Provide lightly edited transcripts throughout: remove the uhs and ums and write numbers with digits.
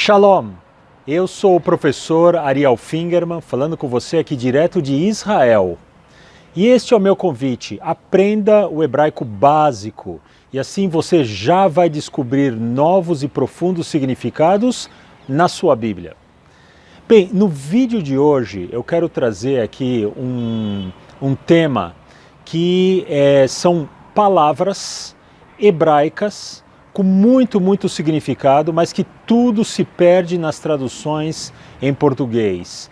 Shalom! Eu sou o professor Ariel Fingerman, falando com você aqui direto de Israel. E este é o meu convite: aprenda o hebraico básico, e assim você já vai descobrir novos e profundos significados na sua Bíblia. Bem, no vídeo de hoje eu quero trazer aqui um tema que são palavras hebraicas com muito significado, mas que tudo se perde nas traduções em português.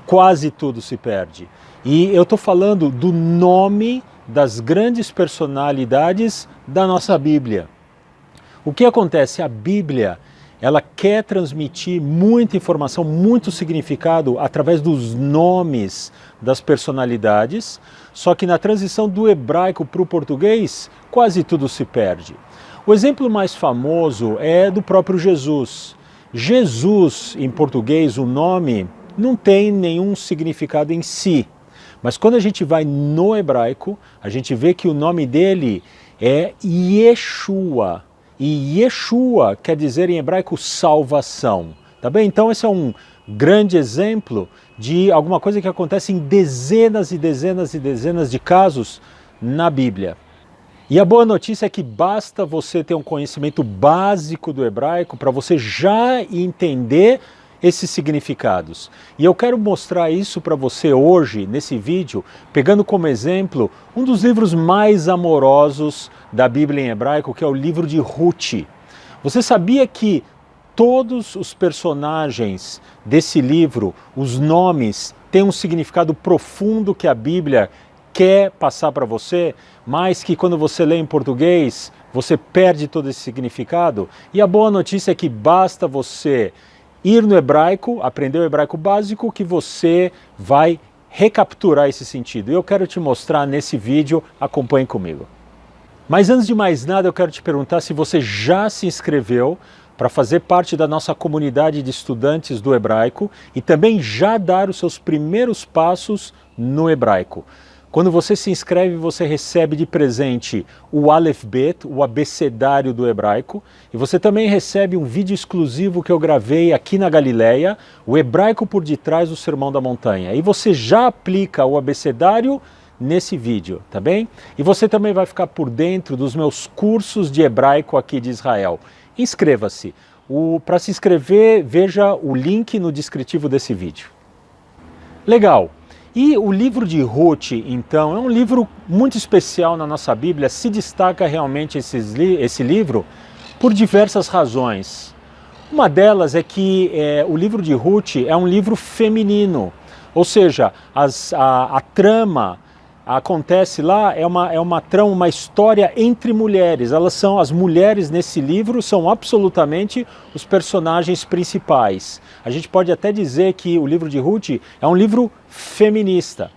Quase tudo se perde. E eu estou falando do nome das grandes personalidades da nossa Bíblia. O que acontece? A Bíblia, ela quer transmitir muita informação, muito significado através dos nomes das personalidades, só que na transição do hebraico para o português, quase tudo se perde. O exemplo mais famoso é do próprio Jesus. Jesus, em português, o nome não tem nenhum significado em si. Mas quando a gente vai no hebraico, a gente vê que o nome dele é Yeshua. E Yeshua quer dizer em hebraico salvação. Tá bem? Então esse é um grande exemplo de alguma coisa que acontece em dezenas e dezenas de casos na Bíblia. E a boa notícia é que basta você ter um conhecimento básico do hebraico para você já entender esses significados. E eu quero mostrar isso para você hoje, nesse vídeo, pegando como exemplo um dos livros mais amorosos da Bíblia em hebraico, que é o livro de Ruth. Você sabia que todos os personagens desse livro, os nomes, têm um significado profundo que a Bíblia quer passar para você, mas que quando você lê em português, você perde todo esse significado? E a boa notícia é que basta você ir no hebraico, aprender o hebraico básico, que você vai recapturar esse sentido. E eu quero te mostrar nesse vídeo, acompanhe comigo. Mas antes de mais nada, eu quero te perguntar se você já se inscreveu para fazer parte da nossa comunidade de estudantes do hebraico e também já dar os seus primeiros passos no hebraico. Quando você se inscreve, você recebe de presente o Aleph Bet, o abecedário do hebraico, e você também recebe um vídeo exclusivo que eu gravei aqui na Galileia, o hebraico por detrás do Sermão da Montanha. E você já aplica o abecedário nesse vídeo, tá bem? E você também vai ficar por dentro dos meus cursos de hebraico aqui de Israel. Inscreva-se. Para se inscrever, veja o link no descritivo desse vídeo. Legal. E o livro de Ruth, então, é um livro muito especial na nossa Bíblia. Se destaca realmente esse livro por diversas razões. Uma delas é que o livro de Ruth é um livro feminino, ou seja, a trama acontece lá, é uma trama, uma história entre mulheres. As mulheres nesse livro são absolutamente os personagens principais. A gente pode até dizer que o livro de Ruth é um livro feminista.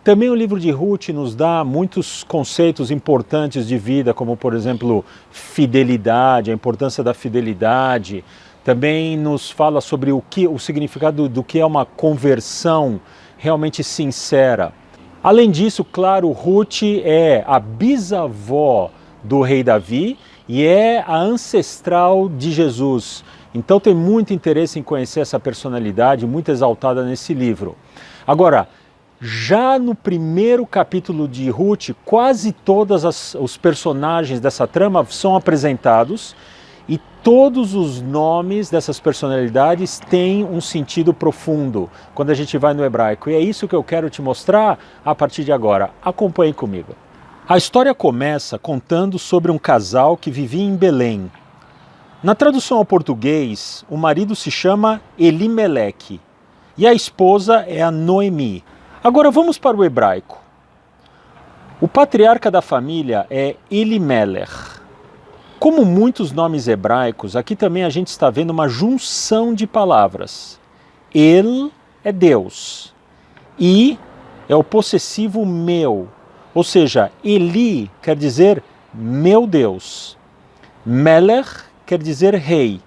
Também o livro de Ruth nos dá muitos conceitos importantes de vida, como por exemplo, fidelidade, a importância da fidelidade. Também nos fala sobre o significado do que é uma conversão realmente sincera. Além disso, claro, Ruth é a bisavó do rei Davi e é a ancestral de Jesus. Então tem muito interesse em conhecer essa personalidade muito exaltada nesse livro. Agora, já no primeiro capítulo de Ruth, quase todos os personagens dessa trama são apresentados e todos os nomes dessas personalidades têm um sentido profundo quando a gente vai no hebraico. E é isso que eu quero te mostrar a partir de agora. Acompanhe comigo. A história começa contando sobre um casal que vivia em Belém. Na tradução ao português, o marido se chama Elimeleque e a esposa é a Noemi. Agora vamos para o hebraico. O patriarca da família é Elimelech. Como muitos nomes hebraicos, aqui também a gente está vendo uma junção de palavras. El é Deus e é o possessivo meu, ou seja, Eli quer dizer meu Deus, Melech quer dizer rei,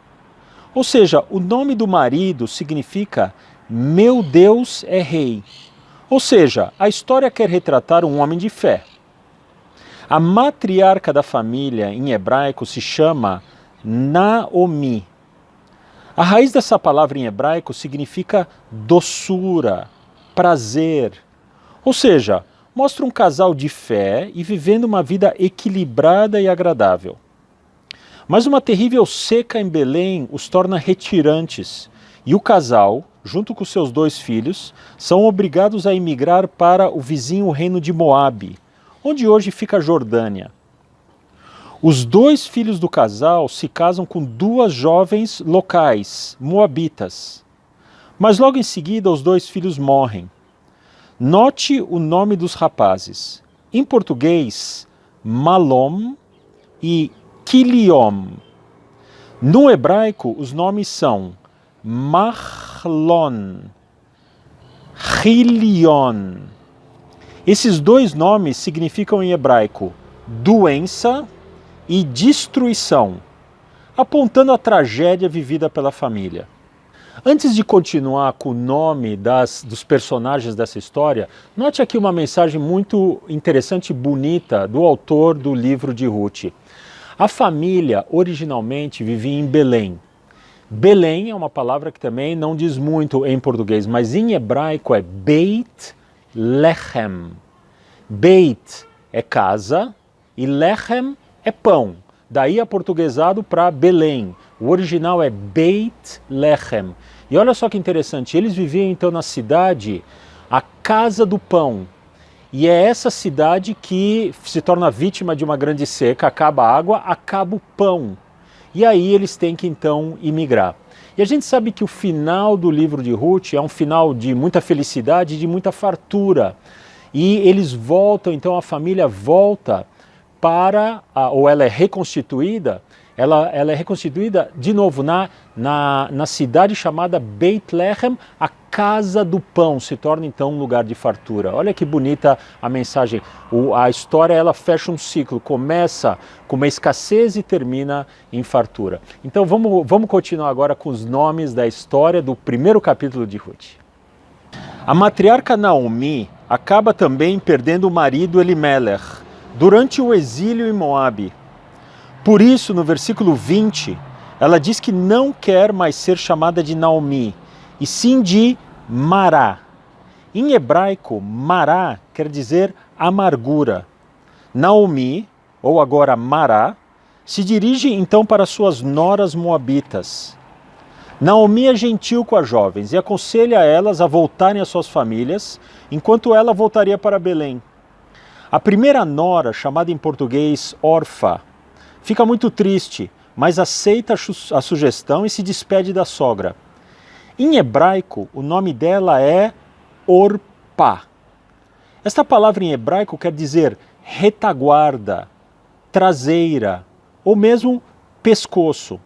ou seja, o nome do marido significa meu Deus é rei, ou seja, a história quer retratar um homem de fé. A matriarca da família em hebraico se chama Naomi. A raiz dessa palavra em hebraico significa doçura, prazer. Ou seja, mostra um casal de fé e vivendo uma vida equilibrada e agradável. Mas uma terrível seca em Belém os torna retirantes, e o casal, junto com seus 2 filhos, são obrigados a emigrar para o vizinho reino de Moabe, onde hoje fica a Jordânia. Os 2 filhos do casal se casam com 2 jovens locais, moabitas. Mas logo em seguida os 2 filhos morrem. Note o nome dos rapazes. Em português, Malom e Quiliom. No hebraico, os nomes são Mahlon, Chilion. Esses 2 nomes significam em hebraico doença e destruição, apontando a tragédia vivida pela família. Antes de continuar com o nome dos personagens dessa história, note aqui uma mensagem muito interessante e bonita do autor do livro de Ruth. A família originalmente vivia em Belém. Belém é uma palavra que também não diz muito em português, mas em hebraico é Beit Lechem. Beit é casa e Lechem é pão. Daí aportuguesado para Belém. O original é Beit Lechem. E olha só que interessante, eles viviam então na cidade, a Casa do Pão. E é essa cidade que se torna vítima de uma grande seca, acaba a água, acaba o pão. E aí eles têm que então imigrar. E a gente sabe que o final do livro de Ruth é um final de muita felicidade e de muita fartura. E eles voltam, então a família volta ou ela é reconstituída, ela é reconstituída de novo na cidade chamada Beit Lechem, a Casa do Pão, se torna então um lugar de fartura. Olha que bonita a mensagem, a história ela fecha um ciclo, começa com uma escassez e termina em fartura. Então vamos continuar agora com os nomes da história do primeiro capítulo de Ruth. A matriarca Naomi acaba também perdendo o marido Elimelech durante o exílio em Moabe. Por isso, no versículo 20, ela diz que não quer mais ser chamada de Naomi, e sim de Mará. Em hebraico, Mará quer dizer amargura. Naomi, ou agora Mará, se dirige então para suas noras moabitas. Naomi é gentil com as jovens e aconselha elas a voltarem às suas famílias, enquanto ela voltaria para Belém. A primeira nora, chamada em português Orfa, fica muito triste, mas aceita a sugestão e se despede da sogra. Em hebraico, o nome dela é Orpá. Esta palavra em hebraico quer dizer retaguarda, traseira ou mesmo pescoço.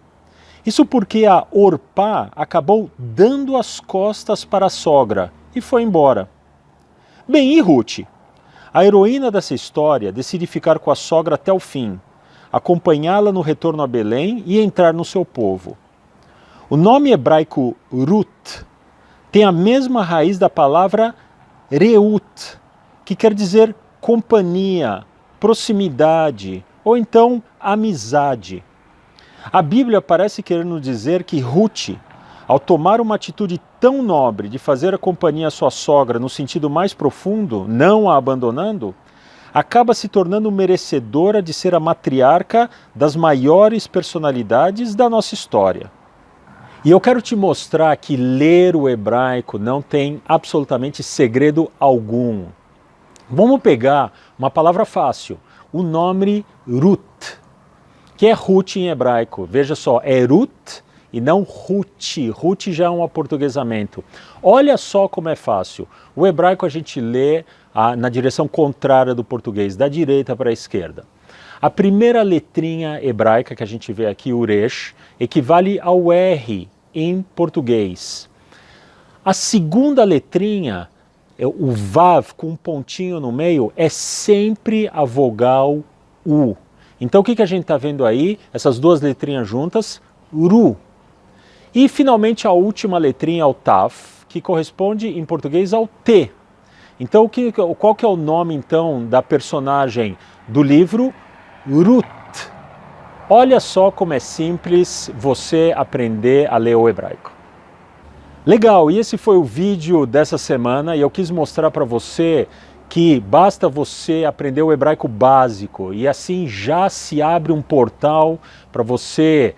Isso porque a Orpá acabou dando as costas para a sogra e foi embora. Bem, e Ruth? A heroína dessa história decide ficar com a sogra até o fim, acompanhá-la no retorno a Belém e entrar no seu povo. O nome hebraico Ruth tem a mesma raiz da palavra Reut, que quer dizer companhia, proximidade ou então amizade. A Bíblia parece querer nos dizer que Ruth, ao tomar uma atitude tão nobre de fazer a companhia à sua sogra no sentido mais profundo, não a abandonando, acaba se tornando merecedora de ser a matriarca das maiores personalidades da nossa história. E eu quero te mostrar que ler o hebraico não tem absolutamente segredo algum. Vamos pegar uma palavra fácil, o nome Ruth, que é Ruth em hebraico. Veja só, é Ruth e não Ruth. Ruth já é um aportuguesamento. Olha só como é fácil. O hebraico a gente lê na direção contrária do português, da direita para a esquerda. A primeira letrinha hebraica que a gente vê aqui, Uresh, equivale ao R em português. A segunda letrinha, o Vav com um pontinho no meio, é sempre a vogal U. Então o que a gente está vendo aí? Essas duas letrinhas juntas, Ru. E finalmente a última letrinha, o Taf, que corresponde em português ao T. Então qual que é o nome então da personagem do livro? Ruth. Olha só como é simples você aprender a ler o hebraico. Legal, e esse foi o vídeo dessa semana e eu quis mostrar para você que basta você aprender o hebraico básico e assim já se abre um portal para você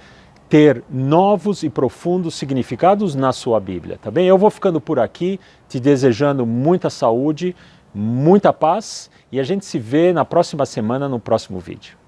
ter novos e profundos significados na sua Bíblia, tá bem? Eu vou ficando por aqui, te desejando muita saúde, muita paz e a gente se vê na próxima semana no próximo vídeo.